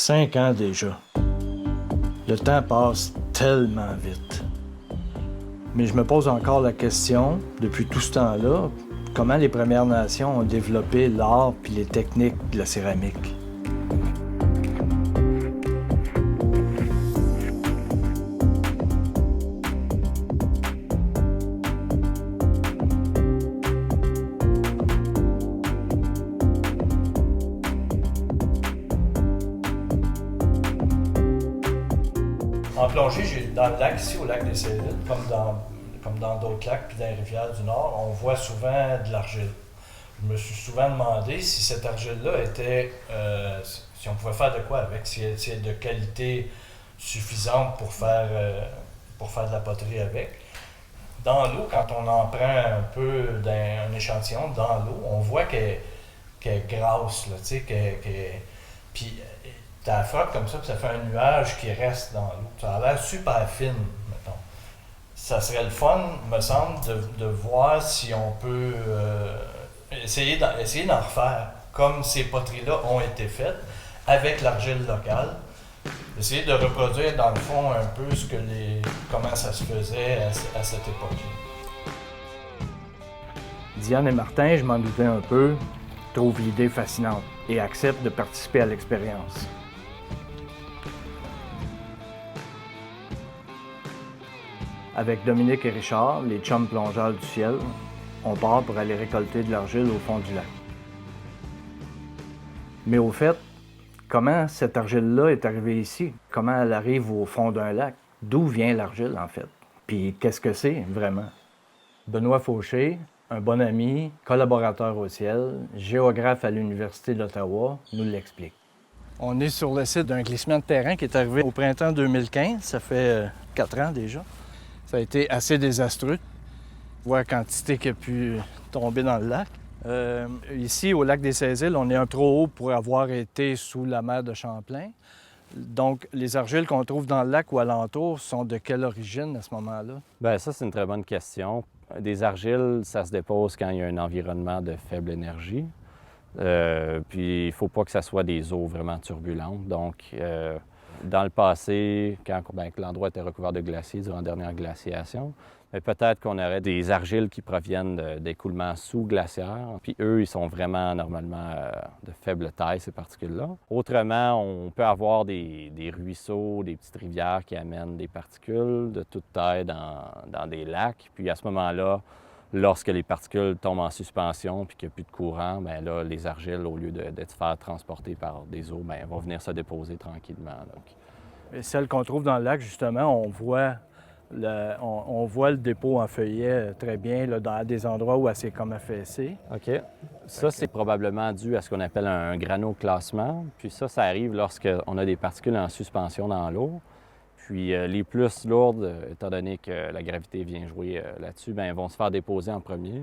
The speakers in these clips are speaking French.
5 ans déjà. Le temps passe tellement vite. Mais je me pose encore la question, depuis tout ce temps-là, comment les Premières Nations ont développé l'art puis les techniques de la céramique. En plongée, dans le lac, ici, au lac des Célides, comme dans d'autres lacs puis dans les rivières du Nord, on voit souvent de l'argile. Je me suis souvent demandé si cette argile-là était, si on pouvait faire de quoi avec, si elle était de qualité suffisante pour faire de la poterie avec. Dans l'eau, quand on en prend un peu d'un échantillon dans l'eau, on voit qu'elle est grasse, là, tu sais, puis tu la frottes comme ça, puis ça fait un nuage qui reste dans l'eau. Ça a l'air super fine, mettons. Ça serait le fun, me semble, de voir si on peut essayer d'en refaire comme ces poteries-là ont été faites, avec l'argile locale. Essayer de reproduire, dans le fond, un peu comment ça se faisait à cette époque-là. Diane et Martin, je m'en doutais un peu, trouvent l'idée fascinante et acceptent de participer à l'expérience. Avec Dominique et Richard, les chums plongeurs du ciel, on part pour aller récolter de l'argile au fond du lac. Mais au fait, comment cette argile-là est arrivée ici? Comment elle arrive au fond d'un lac? D'où vient l'argile, en fait? Puis qu'est-ce que c'est, vraiment? Benoît Fauché, un bon ami, collaborateur au ciel, géographe à l'Université d'Ottawa, nous l'explique. On est sur le site d'un glissement de terrain qui est arrivé au printemps 2015. Ça fait 4 ans déjà. Ça a été assez désastreux. On voit la quantité qui a pu tomber dans le lac. Ici, au lac des Césiles, on est un trop haut pour avoir été sous la mer de Champlain. Donc, les argiles qu'on trouve dans le lac ou alentour sont de quelle origine à ce moment-là? Bien, ça, c'est une très bonne question. Des argiles, ça se dépose quand il y a un environnement de faible énergie. Puis, il ne faut pas que ça soit des eaux vraiment turbulentes. Donc, dans le passé, quand l'endroit était recouvert de glaciers durant la dernière glaciation, peut-être qu'on aurait des argiles qui proviennent d'écoulements sous-glaciaires. Puis eux, ils sont vraiment normalement de faible taille, ces particules-là. Autrement, on peut avoir des ruisseaux, des petites rivières qui amènent des particules de toute taille dans des lacs. Puis à ce moment-là, lorsque les particules tombent en suspension puis qu'il n'y a plus de courant, bien là, les argiles, au lieu d'être faire transporter par des eaux, bien, vont venir se déposer tranquillement. Donc. Et celles qu'on trouve dans le lac, justement, on voit le dépôt en feuillet très bien là, dans des endroits où c'est comme affaissé. OK. Ça, c'est probablement dû à ce qu'on appelle un granoclassement. Puis ça arrive lorsqu'on a des particules en suspension dans l'eau. Puis les plus lourdes, étant donné que la gravité vient jouer là-dessus, bien, vont se faire déposer en premier.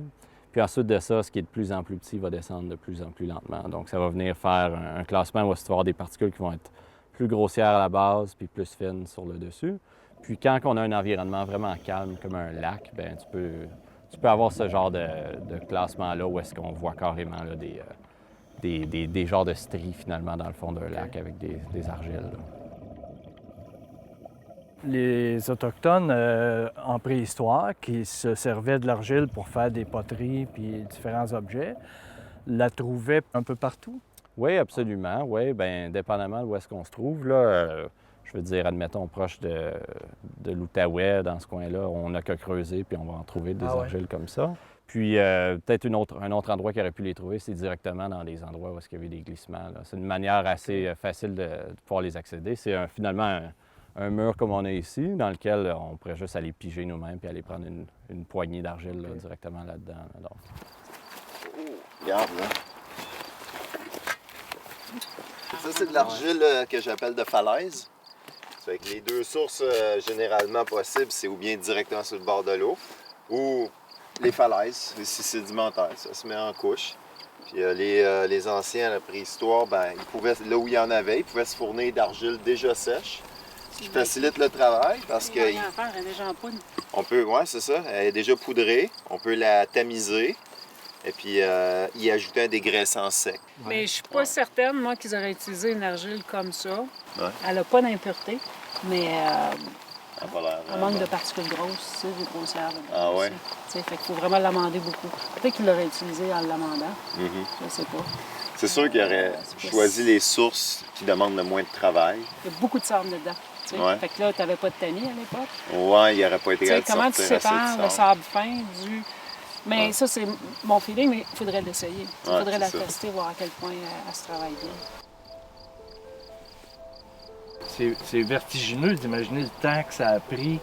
Puis ensuite de ça, ce qui est de plus en plus petit va descendre de plus en plus lentement. Donc ça va venir faire un classement où il va y avoir des particules qui vont être plus grossières à la base puis plus fines sur le dessus. Puis quand on a un environnement vraiment calme, comme un lac, bien, tu peux avoir ce genre de classement-là où est-ce qu'on voit carrément là, des genres de stries, finalement, dans le fond d'un lac avec des argiles. Là. Les Autochtones, en préhistoire, qui se servaient de l'argile pour faire des poteries puis différents objets, la trouvaient un peu partout? Oui, absolument. Oui, bien, dépendamment de où est-ce qu'on se trouve, là, je veux dire, admettons, proche de l'Outaouais, dans ce coin-là, on n'a qu'à creuser, puis on va en trouver des argiles comme ça. Puis peut-être un autre endroit qui aurait pu les trouver, c'est directement dans les endroits où il y avait des glissements. Là. C'est une manière assez facile de pouvoir les accéder. C'est finalement un mur comme on a ici, dans lequel on pourrait juste aller piger nous-mêmes puis aller prendre une poignée d'argile là, directement là-dedans. Là, donc. Regarde, là. Ça, c'est de l'argile que j'appelle de falaise. Ça fait que les deux sources généralement possibles, c'est ou bien directement sur le bord de l'eau ou les falaises, c'est sédimentaire, ça se met en couche. Puis les anciens à la préhistoire, ben, ils pouvaient, là où il y en avait, ils pouvaient se fournir d'argile déjà sèche, ce qui facilite le travail parce que... Elle est déjà en poudre. On peut, oui, c'est ça, elle est déjà poudrée, on peut la tamiser. et puis y ajouter un dégraissant sec. Mais je suis pas certaine, moi, qu'ils auraient utilisé une argile comme ça. Ouais. Elle n'a pas d'impureté, mais Ça a pas l'air, elle manque de particules grosses, tu sais, des grossières. Ah ouais? Fait qu'il faut vraiment l'amender beaucoup. Peut-être qu'il l'aurait utilisé en l'amendant, Mhm. je sais pas. C'est sûr qu'il aurait c'est pas choisi les sources qui demandent le moins de travail. Il y a beaucoup de sable dedans. Tu sais. Ouais. Fait que là, tu n'avais pas de tamis à l'époque. Ouais, il n'aurait pas été Tu sais, capable de comment tu sortir assez sépares de le sable. sable fin du... Mais ça, c'est mon feeling, mais il faudrait l'essayer. Il Ouais, faudrait la c'est ça. tester, voir à quel point elle se travaille bien. C'est vertigineux d'imaginer le temps que ça a pris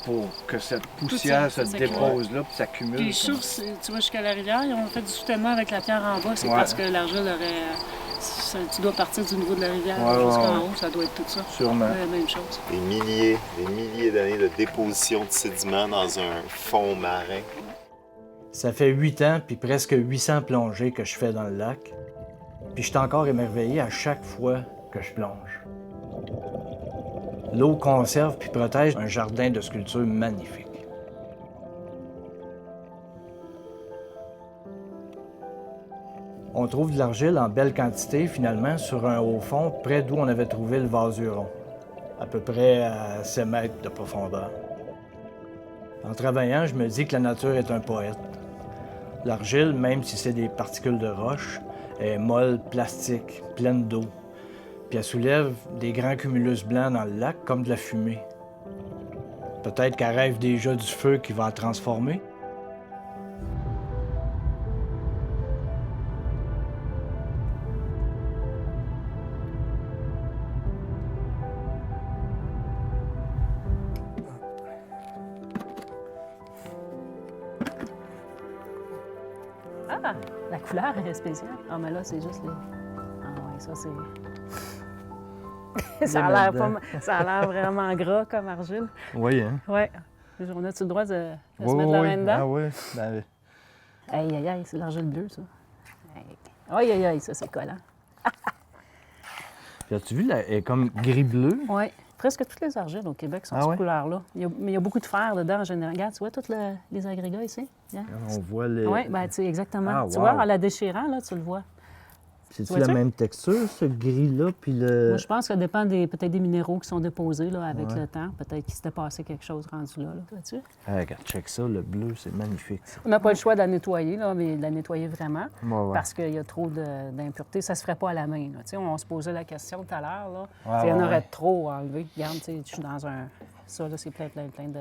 pour que cette poussière se ça s'accumule. dépose là puis s'accumule. Puis les sources, tu vois, jusqu'à la rivière, ils ont fait du soutènement avec la pierre en bas. C'est Ouais. parce que l'argile aurait... tu dois partir du niveau de la rivière Ouais, jusqu'en ouais. haut, ça doit être tout ça. Sûrement. La même chose. Des milliers d'années de déposition de sédiments dans un fond marin. Ça fait 8 ans, puis presque 800 plongées que je fais dans le lac. Puis je suis encore émerveillé à chaque fois que je plonge. L'eau conserve puis protège un jardin de sculptures magnifique. On trouve de l'argile en belle quantité, finalement, sur un haut fond, près d'où on avait trouvé le vase Huron, à peu près à 7 mètres de profondeur. En travaillant, je me dis que la nature est un poète. L'argile, même si c'est des particules de roche, est molle, plastique, pleine d'eau. Puis elle soulève des grands cumulus blancs dans le lac comme de la fumée. Peut-être qu'elle rêve déjà du feu qui va la transformer. Ah, la couleur est spéciale. Ah, mais là, c'est juste les... Ah ouais, ça, c'est... ça a l'air vraiment gras comme argile. Oui, hein? Ouais. On a-tu le droit de se mettre la main dedans? Ah oui. Ben, Aïe, aïe, aïe, c'est de l'argile bleue, ça. Aïe, aïe, aïe, ça, c'est collant. Puis as-tu vu, elle est comme gris-bleu? Oui. Presque toutes les argiles au Québec sont Ah de ouais? cette couleur-là. Mais il y a beaucoup de fer dedans en général. Regarde, tu vois tous les agrégats ici? On voit les... Oui, bien, tu sais, exactement. Ah, Tu wow. vois, en la déchirant, là, tu le vois. C'est-tu vois-tu? la même texture, ce gris-là, puis le... Moi, je pense que ça dépend peut-être des minéraux qui sont déposés là, avec Ouais. le temps. Peut-être qu'il s'était passé quelque chose rendu là. Vois-tu? Ah, regarde, check ça, le bleu, c'est magnifique. Ça. On n'a pas le choix de la nettoyer, là, mais de la nettoyer vraiment. Ouais, ouais. Parce qu'il y a trop d'impuretés. Ça ne se ferait pas à la main. Là. Tu sais, on se posait la question tout à l'heure. Là. Ouais, Il y en ouais, aurait ouais. trop à enlever. Regarde, tu sais, je suis dans un... Ça, là, c'est plein de...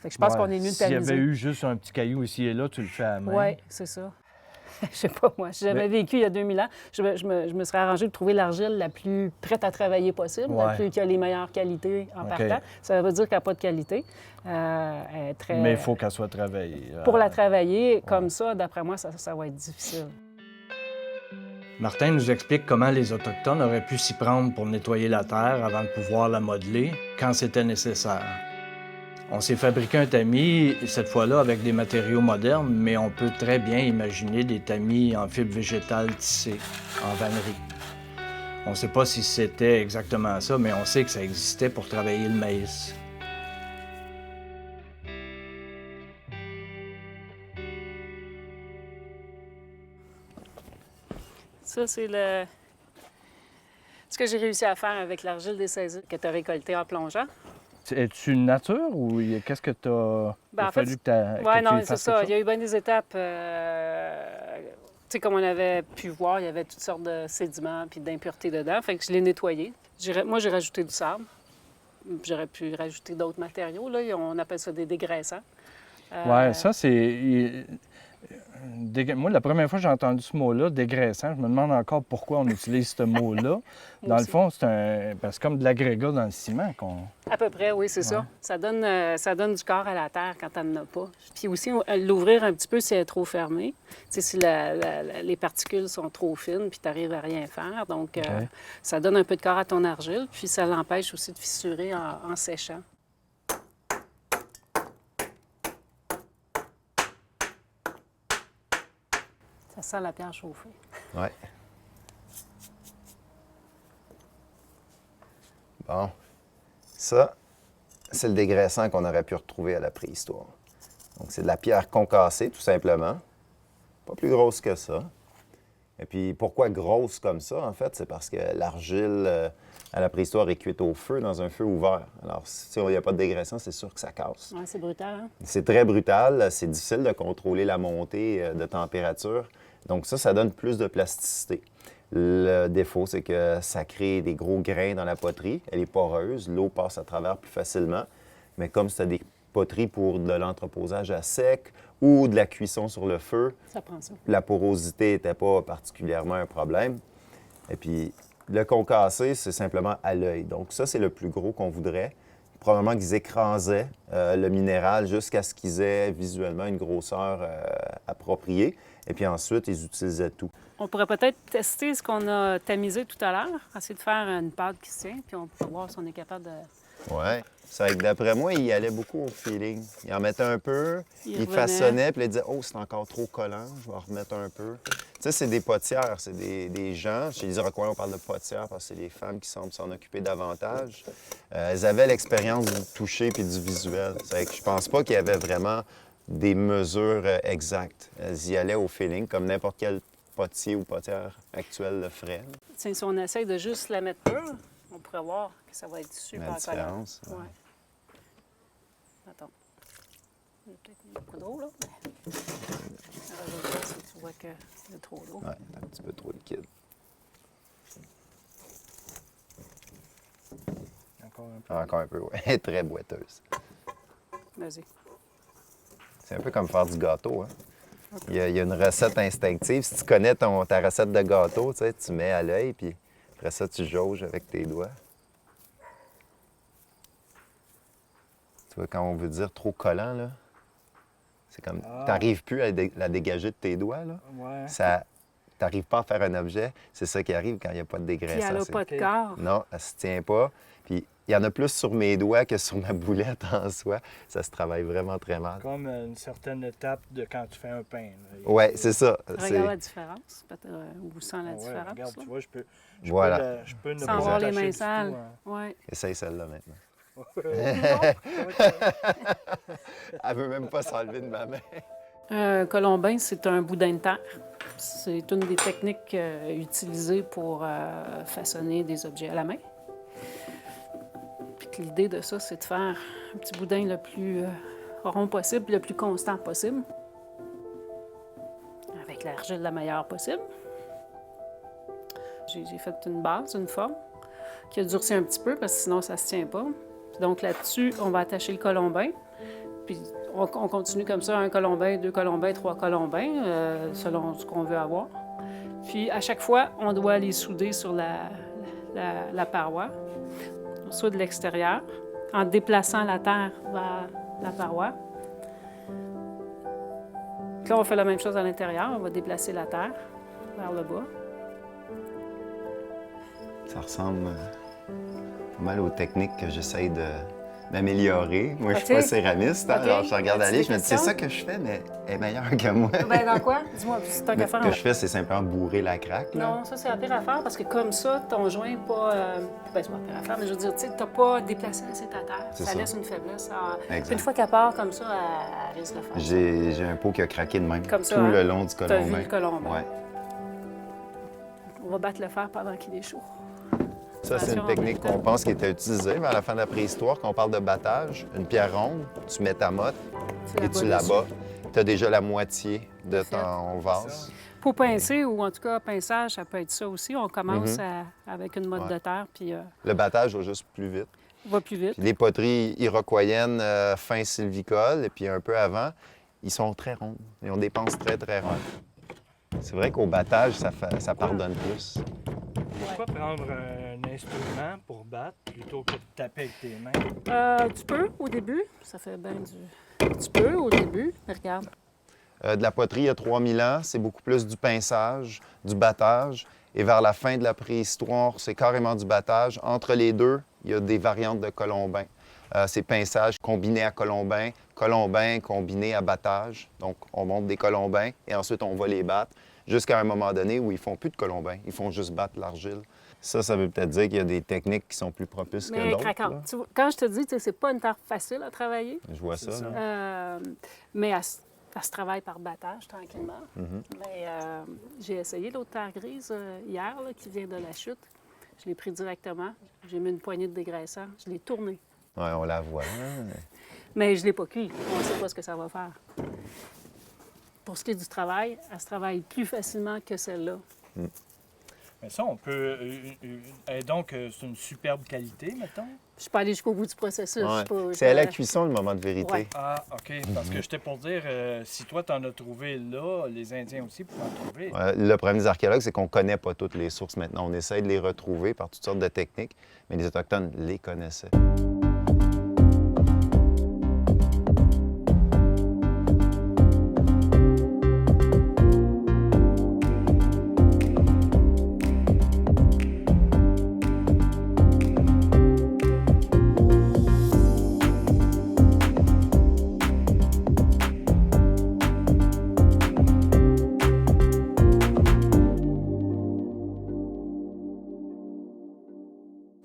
Fait que je pense Ouais, qu'on est mieux de S'il y tamiser. avait eu juste un petit caillou ici et là, tu le fais à la main. Oui, c'est ça. Je sais pas, moi. Si j'avais vécu il y a 2000 ans, je me serais arrangé de trouver l'argile la plus prête à travailler possible, la Ouais. plus qui a les meilleures qualités en OK. partant. Ça veut dire qu'elle n'a pas de qualité. Elle est très... Mais il faut qu'elle soit travaillée. Pour la travailler comme ça, d'après moi, ça va être difficile. Martin nous explique comment les Autochtones auraient pu s'y prendre pour nettoyer la terre avant de pouvoir la modeler quand c'était nécessaire. On s'est fabriqué un tamis, cette fois-là avec des matériaux modernes, mais on peut très bien imaginer des tamis en fibre végétale tissée, en vannerie. On ne sait pas si c'était exactement ça, mais on sait que ça existait pour travailler le maïs. Ça, c'est ce que j'ai réussi à faire avec l'argile des saisies que tu as récoltée en plongeant. Es-tu une nature ou qu'est-ce que tu as Ben, en fait, fallu que Oui, tu non, c'est fasses ça. quelque Il y a eu bien des étapes. Tu sais, comme on avait pu voir, il y avait toutes sortes de sédiments puis d'impuretés dedans. Fait que je l'ai nettoyé. Moi, j'ai rajouté du sable. J'aurais pu rajouter d'autres matériaux. Là. On appelle ça des dégraissants. Oui, ça, c'est... Moi, la première fois que j'ai entendu ce mot-là, dégraissant, je me demande encore pourquoi on utilise ce mot-là. Dans le aussi. fond, c'est comme de l'agrégat dans le ciment qu'on... À peu près, oui, c'est ça. Ça donne du corps à la terre quand elle n'en a pas. Puis aussi, l'ouvrir un petit peu si elle est trop fermée. Tu sais, si les particules sont trop fines, puis tu n'arrives à rien faire. Donc, ça donne un peu de corps à ton argile, puis ça l'empêche aussi de fissurer en séchant. Ça sent la pierre chauffée. Ouais. Bon. Ça, c'est le dégraissant qu'on aurait pu retrouver à la préhistoire. Donc, c'est de la pierre concassée, tout simplement. pas plus grosse que ça. Et puis, pourquoi grosse comme ça, en fait? C'est parce que l'argile, à la préhistoire, est cuite au feu, dans un feu ouvert. Alors, si il n'y a pas de dégression, c'est sûr que ça casse. Ouais, c'est brutal, hein? C'est très brutal. C'est difficile de contrôler la montée de température. Donc ça donne plus de plasticité. Le défaut, c'est que ça crée des gros grains dans la poterie. Elle est poreuse. L'eau passe à travers plus facilement. Mais comme c'était des poteries pour de l'entreposage à sec ou de la cuisson sur le feu, Ça prend ça. la porosité n'était pas particulièrement un problème. Et puis, le concassé, c'est simplement à l'œil. Donc ça, c'est le plus gros qu'on voudrait. Probablement qu'ils écrasaient le minéral jusqu'à ce qu'ils aient visuellement une grosseur appropriée. Et puis ensuite, ils utilisaient tout. On pourrait peut-être tester ce qu'on a tamisé tout à l'heure, essayer de faire une pâte qui se tient, puis on peut voir si on est capable de... Oui. C'est que d'après moi, il allait beaucoup au feeling. Il en mettait un peu, il revenait. façonnait, puis il disait « Oh, c'est encore trop collant, je vais en remettre un peu. » Tu sais, c'est des potières, c'est des gens. Chez les Iroquois, on parle de potières parce que c'est les femmes qui semblent s'en occuper davantage. Elles avaient l'expérience du toucher puis du visuel. C'est que je pense pas qu'il y avait vraiment des mesures exactes. Elles y allaient au feeling, comme n'importe quel potier ou potière actuel le ferait. Tiens, si on essaye de juste la mettre pure, on pourrait voir que ça va être super La collant. différence, ouais. Ouais. Attends. Il y a peut-être un peu d'eau, là. Mais... Le résultat, c'est que tu vois qu'il y a trop d'eau. Ouais, un petit peu trop liquide. Encore un peu, oui. Elle est très boiteuse. Vas-y. C'est un peu comme faire du gâteau, hein? Il y a une recette instinctive. Si tu connais ta recette de gâteau, tu sais, tu mets à l'œil, puis après ça, tu jauges avec tes doigts. Tu vois, quand on veut dire trop collant, là, c'est comme... T'arrives plus à la dégager de tes doigts, là. Ouais. T'arrives pas à faire un objet. C'est ça qui arrive quand il n'y a pas de Puis dégraissant. elle n'a c'est- pas de corps. Non, elle se tient pas. Puis il y en a plus sur mes doigts que sur ma boulette en soi. Ça se travaille vraiment très mal. Comme une certaine étape de quand tu fais un pain. là. Oui, c'est ça. Regarde la différence, peut-être, ou sans la Ouais, différence. regarde, là. tu vois, je Voilà. peux, je peux ne Sans pas avoir les attacher mains du tout, sales. hein. Oui. Essaye celle-là maintenant. Ouais. Elle veut même pas s'enlever de ma main. Un colombin, c'est un boudin de terre. C'est une des techniques utilisées pour façonner des objets à la main. Puis que l'idée de ça, c'est de faire un petit boudin le plus rond possible, le plus constant possible, avec l'argile la meilleure possible. J'ai fait une base, une forme, qui a durci un petit peu parce que sinon ça ne se tient pas. Puis donc là-dessus, on va attacher le colombin. Puis on continue comme ça, un colombin, 2 colombins, 3 colombins, selon ce qu'on veut avoir. Puis à chaque fois, on doit les souder sur la paroi, soit de l'extérieur, en déplaçant la terre vers la paroi. Puis là, on fait la même chose à l'intérieur, on va déplacer la terre vers le bas. Ça ressemble pas mal aux techniques que j'essaye d'améliorer. Moi, je suis OK. pas céramiste. Hein? OK. Alors, je regarde As-tu aller, des je me dis, c'est questions? ça que je fais, mais elle est meilleure que moi. Ben dans quoi? Dis-moi, c'est tant Mais qu'à ce faire. que je fais, c'est simplement bourrer la craque. Là. Non, ça, c'est la pire affaire parce que comme ça, ton joint n'est pas. Ben, c'est pas la pire affaire, mais je veux dire, tu sais, t'as pas déplacé assez ta terre. C'est Ça ça. laisse une faiblesse. Exact. Une fois qu'elle part comme ça, elle risque de faire. J'ai un pot qui a craqué de même Comme ça, tout hein? le long du T'as colombin. vu le colombin. Ouais. On va battre le fer pendant qu'il est chaud. Ça, c'est une Attention, technique en même temps. qu'on pense qui était utilisée vers la fin de la préhistoire. Quand on parle de battage, une pierre ronde, tu mets ta motte et tu la bats. Tu as déjà la moitié de Parfait. ton vase. Pour pincer, ou en tout cas, pinçage, ça peut être ça aussi. On commence Mm-hmm. avec une motte de terre, puis Le battage va juste plus vite. on va plus vite. Puis les poteries iroquoiennes fin sylvicole, et puis un peu avant, ils sont très ronds. Ils ont des penses très, très rondes. C'est vrai qu'au battage, ça pardonne plus. Pourquoi prendre un instrument pour battre plutôt que de taper avec tes mains? Tu peux au début, ça fait bien du. Tu peux au début, mais regarde. De la poterie il y a 3000 ans, c'est beaucoup plus du pinçage, du battage. Et vers la fin de la préhistoire, c'est carrément du battage. Entre les deux, il y a des variantes de colombin. C'est pinçage combiné à colombin, colombin combiné à battage. Donc, on monte des colombins et ensuite, on va les battre jusqu'à un moment donné où ils font plus de colombin. Ils font juste battre l'argile. Ça veut peut-être dire qu'il y a des techniques qui sont plus propices que Mais d'autres. craquant. là. Tu vois, quand je te dis, tu sais, c'est pas une terre facile à travailler. Je vois ça. C'est ça. là. Mais Ça se travaille par battage tranquillement. Mais j'ai essayé l'autre terre grise hier, là, qui vient de la chute. Je l'ai pris directement. J'ai mis une poignée de dégraissant. Je l'ai tourné. Ouais, on la voit. Hein? Mais je ne l'ai pas cuit. On ne sait pas ce que ça va faire. Pour ce qui est du travail, elle se travaille plus facilement que celle-là. Mais ça, on peut... et donc, c'est une superbe qualité, mettons? Je suis pas allée jusqu'au bout du processus. Ouais. Je suis pas- C'est à la cuisson le moment de vérité. Ouais. Ah, OK. Parce que j'étais pour dire, si toi, tu en as trouvé là, les Indiens aussi pouvaient en trouver. Ouais, le problème des archéologues, c'est qu'on ne connaît pas toutes les sources maintenant. On essaie de les retrouver par toutes sortes de techniques, mais les Autochtones les connaissaient.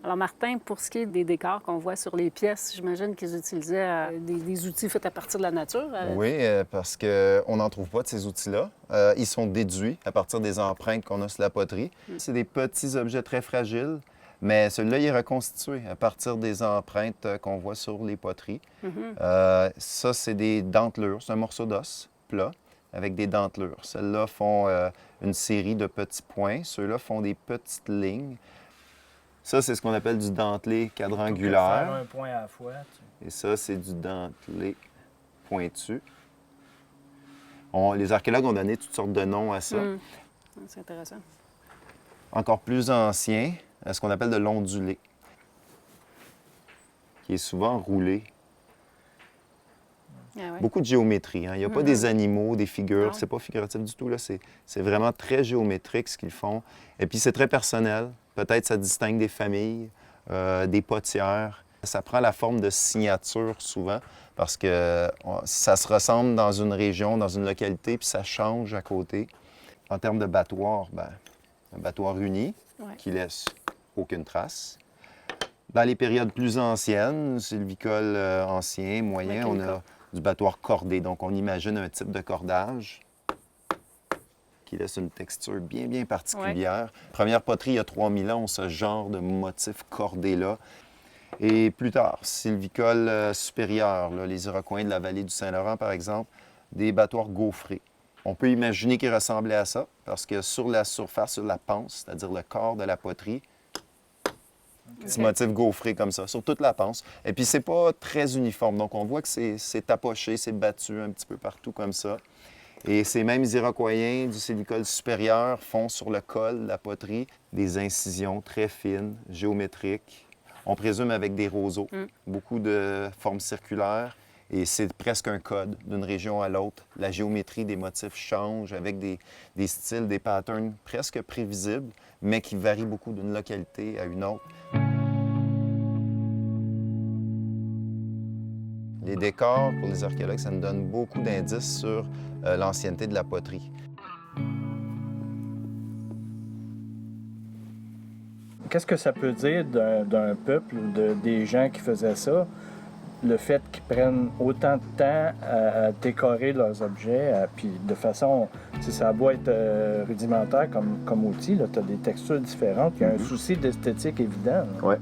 Alors, Martin, pour ce qui est des décors qu'on voit sur les pièces, j'imagine qu'ils utilisaient des outils faits à partir de la nature. Oui, parce qu'on n'en trouve pas de ces outils-là. Ils sont déduits à partir des empreintes qu'on a sur la poterie. C'est des petits objets très fragiles, mais celui-là, il est reconstitué à partir des empreintes qu'on voit sur les poteries. Ça, c'est des dentelures. C'est un morceau d'os plat avec des dentelures. Celles-là font une série de petits points. Ceux-là font des petites lignes. Ça, c'est ce qu'on appelle du dentelé Faire quadrangulaire. un point à la fois. Et ça, c'est du dentelé pointu. Les archéologues ont donné toutes sortes de noms à ça. C'est intéressant. Encore plus ancien, ce qu'on appelle de l'ondulé, qui est souvent roulé. Ah ouais. Beaucoup de géométrie. Hein. Il n'y a pas des animaux, des figures. Non. C'est pas figuratif du tout. Là. C'est vraiment très géométrique ce qu'ils font. Et puis, c'est très personnel. Peut-être ça distingue des familles, des potières. Ça prend la forme de signature souvent parce que ça se ressemble dans une région, dans une localité, puis ça change à côté. En termes de battoir, un battoir uni qui laisse aucune trace. Dans les périodes plus anciennes, sylvicoles anciens, moyens, on a du battoir cordé. Donc, on imagine un type de cordage qui laisse une texture bien, bien particulière. Première poterie, il y a 3000 ans, ce genre de motif cordé-là. Et plus tard, sylvicole supérieur, là, les Iroquois de la vallée du Saint-Laurent, par exemple, des battoirs gaufrés. On peut imaginer qu'ils ressemblaient à ça, parce que sur la surface, sur la panse, c'est-à-dire le corps de la poterie, petit motif gaufré comme ça, sur toute la panse. Et puis, c'est pas très uniforme. Donc, on voit que c'est tapoché, c'est battu un petit peu partout comme ça. Et ces mêmes Iroquois du sylvicole supérieur font sur le col de la poterie des incisions très fines, géométriques. On présume avec des roseaux, beaucoup de formes circulaires. Et c'est presque un code d'une région à l'autre. La géométrie des motifs change avec des styles, des patterns presque prévisibles, mais qui varient beaucoup d'une localité à une autre. Les décors, pour les archéologues, ça nous donne beaucoup d'indices sur l'ancienneté de la poterie. Qu'est-ce que ça peut dire d'un peuple ou des gens qui faisaient ça, le fait qu'ils prennent autant de temps à décorer leurs objets, puis de façon, ça a beau être rudimentaire comme outil, tu as des textures différentes, il y a un souci d'esthétique évident. Oui.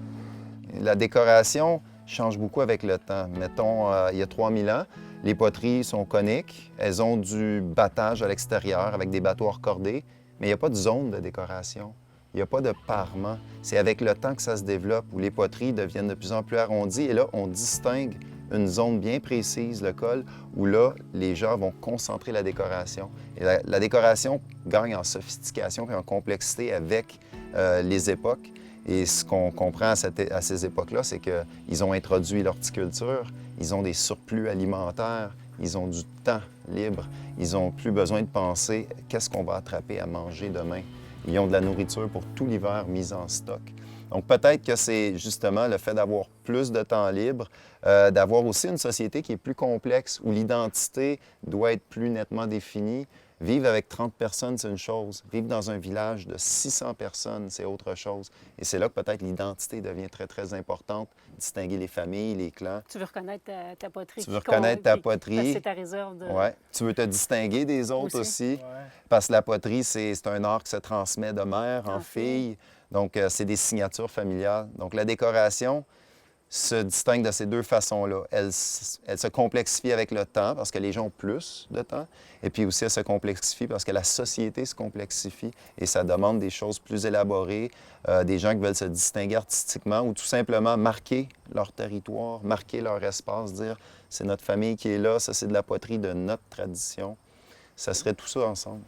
La décoration change beaucoup avec le temps. Mettons, il y a 3000 ans, les poteries sont coniques, elles ont du battage à l'extérieur avec des battoirs cordés, mais il n'y a pas de zone de décoration. Il n'y a pas de parement. C'est avec le temps que ça se développe, où les poteries deviennent de plus en plus arrondies. Et là, on distingue une zone bien précise, le col, où là, les gens vont concentrer la décoration. Et la décoration gagne en sophistication et en complexité avec les époques. Et ce qu'on comprend à ces époques-là, c'est qu'ils ont introduit l'horticulture, ils ont des surplus alimentaires, ils ont du temps libre, ils n'ont plus besoin de penser qu'est-ce qu'on va attraper à manger demain. Ils ont de la nourriture pour tout l'hiver mise en stock. Donc peut-être que c'est justement le fait d'avoir plus de temps libre, d'avoir aussi une société qui est plus complexe, où l'identité doit être plus nettement définie, Vivre avec 30 personnes, c'est une chose. Vivre dans un village de 600 personnes, c'est autre chose. Et c'est là que peut-être l'identité devient très, très importante. Distinguer les familles, les clans. Tu veux reconnaître ta poterie. Tu veux reconnaître ta poterie. Parce que c'est ta réserve de... Ouais. Tu veux te distinguer des autres aussi. Ouais. Parce que la poterie, c'est un art qui se transmet de mère en fille. Donc, c'est des signatures familiales. Donc, la décoration se distingue de ces deux façons-là. Elle se complexifie avec le temps parce que les gens ont plus de temps. Et puis aussi, elle se complexifie parce que la société se complexifie et ça demande des choses plus élaborées, des gens qui veulent se distinguer artistiquement ou tout simplement marquer leur territoire, marquer leur espace, dire c'est notre famille qui est là, ça c'est de la poterie de notre tradition. Ça serait tout ça ensemble.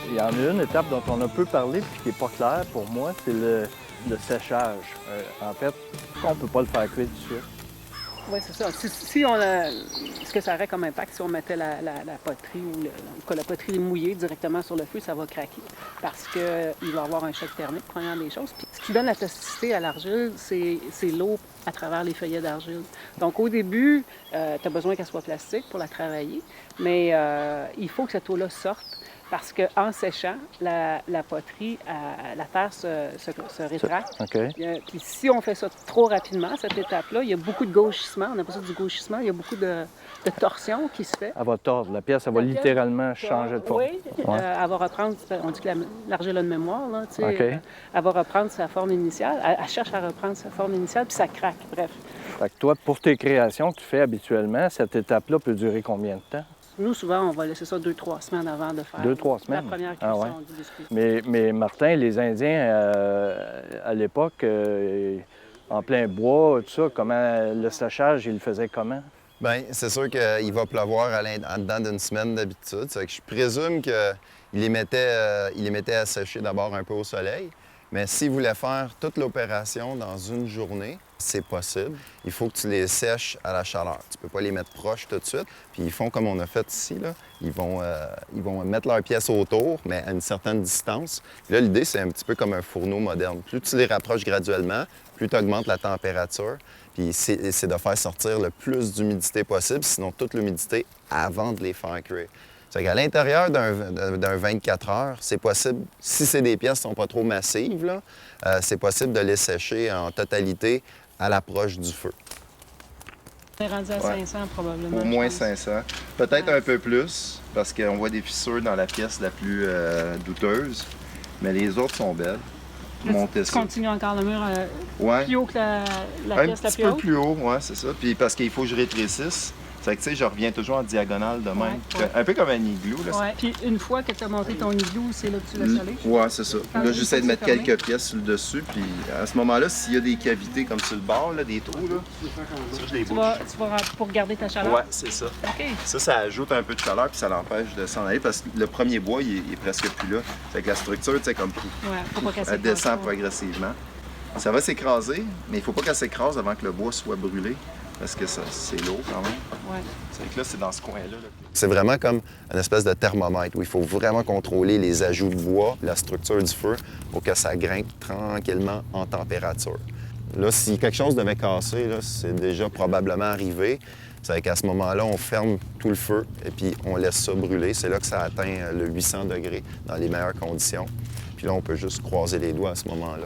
Il y en a une étape dont on a peu parlé puis qui n'est pas claire pour moi, c'est le séchage. En fait, on ne peut pas le faire cuire tout de suite. Oui, c'est ça. Si on a... Ce que ça aurait comme impact, si on mettait la poterie ou en tout cas, la poterie mouillée directement sur le feu, ça va craquer. Parce qu'il va y avoir un choc thermique, première des choses. Puis, ce qui donne la plasticité à l'argile, c'est l'eau à travers les feuillets d'argile. Donc, au début, tu as besoin qu'elle soit plastique pour la travailler, mais il faut que cette eau-là sorte. Parce qu'en séchant, la poterie, la terre se rétracte. OK. Puis si on fait ça trop rapidement, cette étape-là, il y a beaucoup de gauchissement. On appelle ça du gauchissement. Il y a beaucoup de torsion qui se fait. Elle va tordre. La pièce, elle va littéralement changer de forme. Oui, Ouais. elle va reprendre, on dit que l'argile a de mémoire, là, tu sais. OK. Elle va reprendre sa forme initiale. Elle cherche à reprendre sa forme initiale, puis ça craque, bref. Fait que toi, pour tes créations que tu fais habituellement, cette étape-là peut durer combien de temps? Nous, souvent, on va laisser ça 2-3 semaines avant de faire 2-3 semaines? la première Ah cuisson ouais. du biscuit. Mais Martin, les Indiens, à l'époque, en plein bois, tout ça, comment le séchage, ils le faisaient comment? Bien, c'est sûr qu'il va pleuvoir en dedans d'une semaine d'habitude. Ça fait que je présume qu'il les mettait à sécher d'abord un peu au soleil. Mais s'il voulait faire toute l'opération dans une journée, c'est possible. Il faut que tu les sèches à la chaleur. Tu peux pas les mettre proches tout de suite. Puis ils font comme on a fait ici, là. Ils vont mettre leurs pièces autour, mais à une certaine distance. Puis là, l'idée, c'est un petit peu comme un fourneau moderne. Plus tu les rapproches graduellement, plus tu augmentes la température. Puis c'est de faire sortir le plus d'humidité possible, sinon toute l'humidité avant de les faire cuire. C'est qu'à l'intérieur d'un 24 heures, c'est possible, si c'est des pièces qui ne sont pas trop massives, là, c'est possible de les sécher en totalité à l'approche du feu. On est rendu à 500 probablement. Au moins 500. Peut-être un peu plus, parce qu'on voit des fissures dans la pièce la plus douteuse, mais les autres sont belles. Monter Tu ça. continues encore le mur Ouais. plus haut que la Un pièce la petit plus peu haute? plus haut, oui, c'est ça. Puis parce qu'il faut que je rétrécisse. C'est que, tu sais, je reviens toujours en diagonale de même. Ouais. Un peu comme un igloo, là. Oui. Puis une fois que tu as monté ton igloo, c'est là que tu laisses aller? Oui, c'est ça. Quand Là, il j'essaie faut de mettre se fermer. quelques pièces sur le dessus. Puis à ce moment-là, s'il y a des cavités comme sur le bord, là, des trous, là, ça, je les Tu bouche. vas pour garder ta chaleur? Ouais, c'est ça. OK. Ça ajoute un peu de chaleur puis ça l'empêche de s'en aller parce que le premier bois, il est presque plus là. Fait que la structure, tu sais, comme Ouais, faut pas casser elle descend progressivement. Ça va s'écraser, mais il faut pas qu'elle s'écrase avant que le bois soit brûlé parce que c'est lourd quand même. Ouais. C'est que là, c'est dans ce coin-là. C'est vraiment comme une espèce de thermomètre où il faut vraiment contrôler les ajouts de bois, la structure du feu pour que ça grimpe tranquillement en température. Là, si quelque chose devait casser, là, c'est déjà probablement arrivé. C'est qu'à ce moment-là, on ferme tout le feu et puis on laisse ça brûler. C'est là que ça atteint le 800 degrés dans les meilleures conditions. Puis là, on peut juste croiser les doigts à ce moment-là.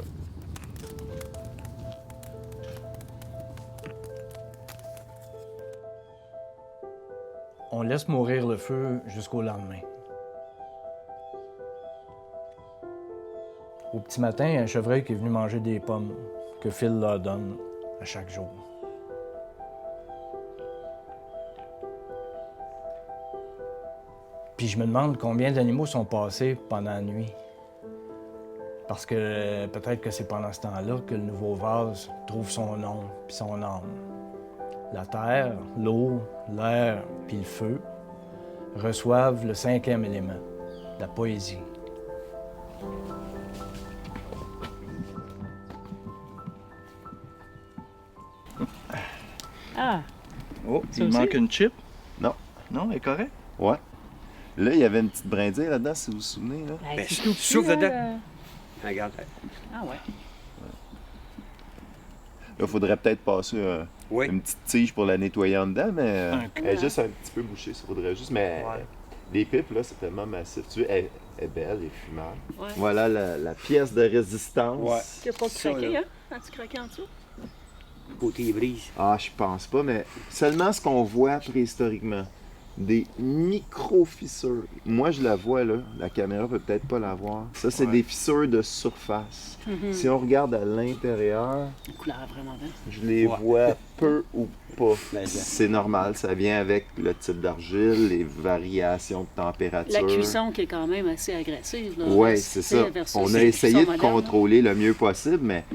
On laisse mourir le feu jusqu'au lendemain. Au petit matin, il y a un chevreuil qui est venu manger des pommes que Phil leur donne à chaque jour. Puis je me demande combien d'animaux sont passés pendant la nuit. Parce que peut-être que c'est pendant ce temps-là que le nouveau vase trouve son nom puis son âme. La terre, l'eau, l'air puis le feu reçoivent le 5e élément, la poésie. Ah! Oh, Ça il aussi? Manque une chip? Non. Non, elle est correcte? Ouais. Là, il y avait une petite brindille là-dedans, si vous vous souvenez. Là. Ben, c'est tout petit, souffle dedans. là. Regarde. Ah ouais. Là, il faudrait peut-être passer Oui. une petite tige pour la nettoyer en dedans, mais Un elle est juste un petit peu bouchée. Il faudrait juste, mais Ouais. les pipes, là, c'est tellement massif. Tu vois, elle est belle, elle est fumable. Ouais. Voilà la pièce de résistance. Ouais. Tu n'as pas Ça, craqué, là. hein? As-tu craqué en dessous? Côté brise. Ah, je pense pas, mais seulement ce qu'on voit préhistoriquement. Des micro-fissures. Moi, je la vois, là. La caméra peut peut-être pas la voir. Ça, c'est Ouais. des fissures de surface. Si on regarde à l'intérieur, Une couleur vraiment belle. je les Ouais. vois peu ou pas. Mais, C'est normal, ça vient avec le type d'argile, les variations de température. La cuisson qui est quand même assez agressive. Là, Oui, versus- c'est ça. versus On a les essayé cuissons de modernes, là. contrôler le mieux possible, mais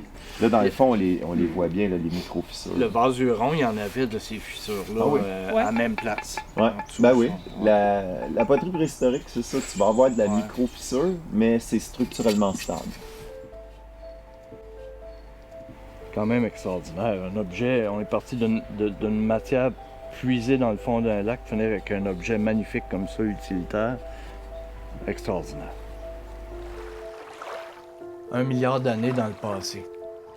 là, dans le fond, on les voit bien, là, les micro-fissures. Le vasuron, il y en avait de ces fissures-là Ah oui. Ouais. à la même place. Ouais. En dessous, Ben oui, ça. la poterie préhistorique, c'est ça. Tu vas avoir de la Ouais. micro-fissure, mais c'est structurellement stable. Quand même extraordinaire. Un objet, on est parti d'une matière puisée dans le fond d'un lac, finir avec un objet magnifique comme ça, utilitaire. Extraordinaire. 1 milliard d'années dans le passé.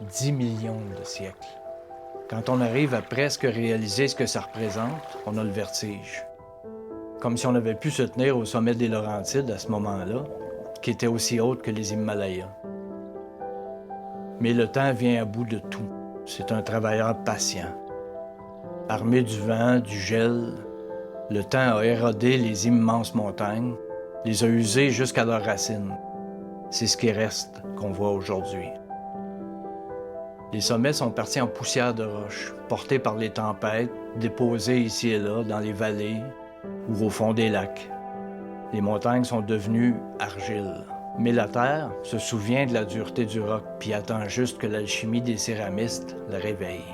10 millions de siècles. Quand on arrive à presque réaliser ce que ça représente, on a le vertige. Comme si on avait pu se tenir au sommet des Laurentides à ce moment-là, qui était aussi haute que les Himalayas. Mais le temps vient à bout de tout. C'est un travailleur patient. Armé du vent, du gel, le temps a érodé les immenses montagnes, les a usées jusqu'à leurs racines. C'est ce qui reste qu'on voit aujourd'hui. Les sommets sont partis en poussière de roche, portés par les tempêtes, déposés ici et là dans les vallées ou au fond des lacs. Les montagnes sont devenues argile. Mais la Terre se souvient de la dureté du roc puis attend juste que l'alchimie des céramistes le réveille.